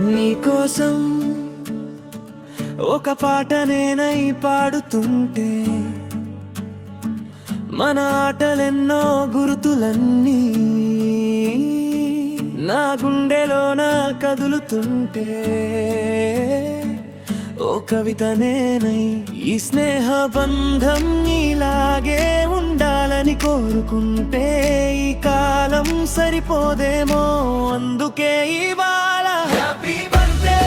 నీకోసం ఒక పాట నేనై పాడుతుంటే మన ఆటలెన్నో గుర్తులన్నీ నా గుండెలోన కదులుతుంటే ఓ కవిత నేనై ఈ స్నేహ బంధం ఇలాగే ఉండాలని కోరుకుంటే ఈ కాలం సరిపోదేమో అందుకే ఇవాళ happy birthday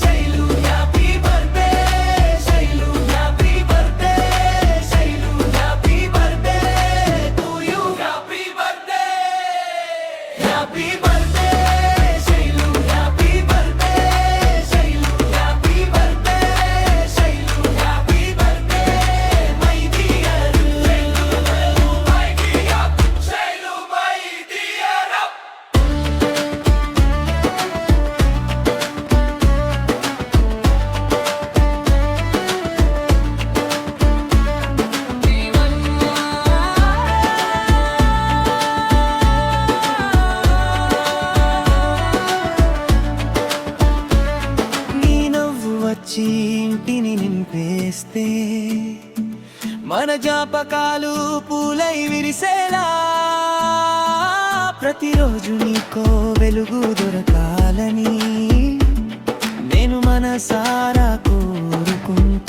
Shailu happy birthday Shailu happy birthday Shailu happy birthday to you happy birthday happy birthday Shailu happy birthday Shailu happy birthday Shailu happy birthday my dear Shailu my dear Shailu my dear నీ నవ్వు వచ్చి ఇంటిని నింపేస్తే మన జ్ఞాపకాలు పూలై విరిసేలా ప్రతిరోజు నీకో వెలుగు దొరకాలని నేను మనసారా కోరుకుంటా